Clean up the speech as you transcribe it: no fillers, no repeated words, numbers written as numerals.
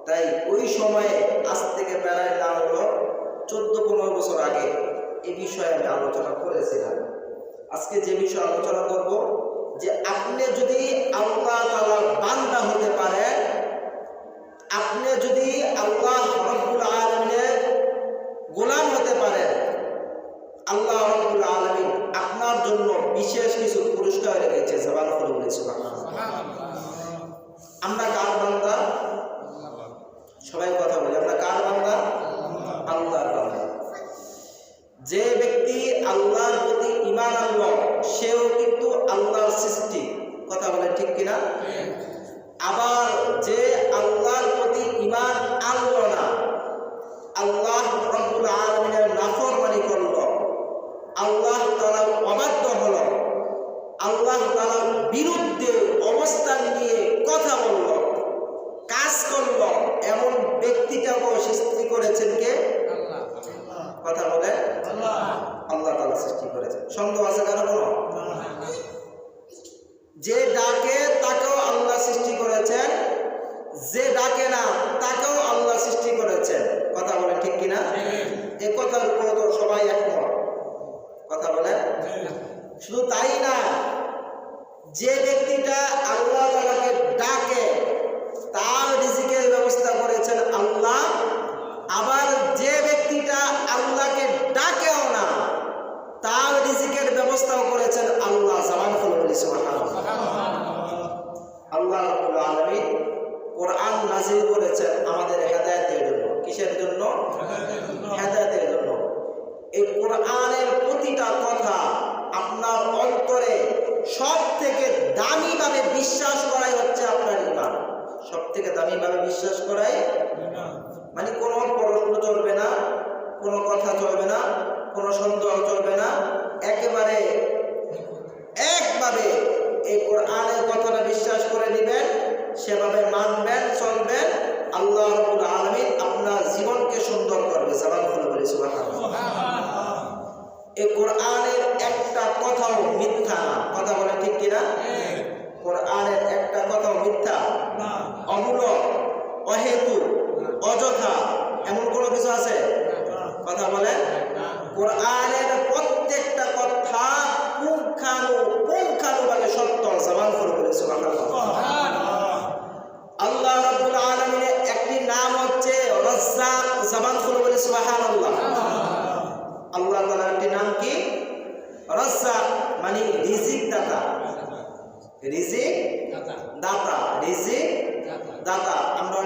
তাই ওই সময়ে আজ থেকে প্রায় না হলো 14-15 বছর আগে এই বিষয়ে আমি আলোচনা করেছিলাম। আজকে যে বিষয়ে আলোচনা করব, যে আপনি যদি আল্লাহ তাআলার বান্দা হতে পারেন, আপনি যদি আল্লাহ রাব্বুল আলামিনের গোলাম হতে পারেন, আল্লাহ রাব্বুল আলামিন আপনার জন্য বিশেষ কিছু পুরস্কার রেখেছে। জবান খুলে বলি সুবহানাল্লাহ। আমরা কার বান্দা? সবাই কথা বলি, আমরা কার বান্দা? আল্লাহর বান্দা। যে ব্যক্তি আল্লাহর প্রতি ঈমান আনল, সেও কিন্তু আল্লাহর সৃষ্টি। কথা বলে ঠিক কিনা? আবার যে আল্লাহর প্রতি ঈমান আনল না, আল্লাহ রাব্বুল আলামিনের নাফরমানি করল, আল্লাহ তাআলার অবাধ্য হল, আল্লাহ তাআলার বিরুদ্ধে অবস্থান নিয়ে কথা বলল, কাজ করল, এমন ব্যক্তিটাকেও সৃষ্টি করেছেন কে? আল্লাহ। কথা বলে আল্লাহ তাআলা সৃষ্টি করেছেন। সন্দেহ আছে কারো কোনো? যে ডাকে তাকেও আল্লাহ সৃষ্টি করেছেন, যে ডাকে না তাকেও আল্লাহ সৃষ্টি করেছেন। কথা বলে ঠিক কিনা? এই কথার উপর তো সবাই একমত। কথা বলে শুধু তাই না, যে ব্যক্তিটা আল্লাহ তাআলাকে ডাকে তার রিজিকের ব্যবস্থা করেছেন আল্লাহ। আবার যে ব্যক্তিটা আল্লাহকে ডাকেও না, তার রিজিকের ব্যবস্থাও করেছেন আল্লাহ। জবান খুলে বলি সুবহানাল্লাহ। আল্লাহ রাব্বুল আলামিন কোরআন নাযিল করেছেন আমাদের হেদায়েতের জন্য। কিসের জন্য? হেদায়েতের জন্য। এই কোরআনের প্রতিটা কথা আপনার অন্তরে সব থেকে দামি ভাবে বিশ্বাস করাই হচ্ছে আপনার ঈমান। সব থেকে দামি ভাবে বিশ্বাস করাই মানে কোনো প্রশ্ন চলবে না, কোনো কথা চলবে না, কোনো সন্দেহ চলবে না, একেবারে একভাবে এই কোরআনের কথাটা বিশ্বাস করে নেবেন, সেভাবে মানবেন, চলবেন। আল্লাহ রাব্বুল আলামিন আপনার জীবনকে সুন্দর করবে। জবান খুলে বলি সুবহানাল্লাহ। এই কোরআনের একটা কথাও মিথ্যা না। কথা বলে ঠিক কিনা? কোরআনের একটা কথাও মিথ্যা, অমূলক, অহেতুক, অযথা এমন কোনো কিছু আছে? কথা বলে কোরআনের প্রত্যেকটা কথা পুঙ্খানুপুঙ্খানুভাবে সত্য। জবান খুলে বলি সুবহানাল্লাহ। আল্লাহ রাব্বুল আলামিনের একটি নাম হচ্ছে রাজ্জাক। জবান খুলে বলি সুবহানাল্লাহ। আল্লাহ তাআলার একটি নাম কি? রাজ্জাক, মানে রিজিক দাতা। রিজিক দাতা, রিজিক দাতা। আমরা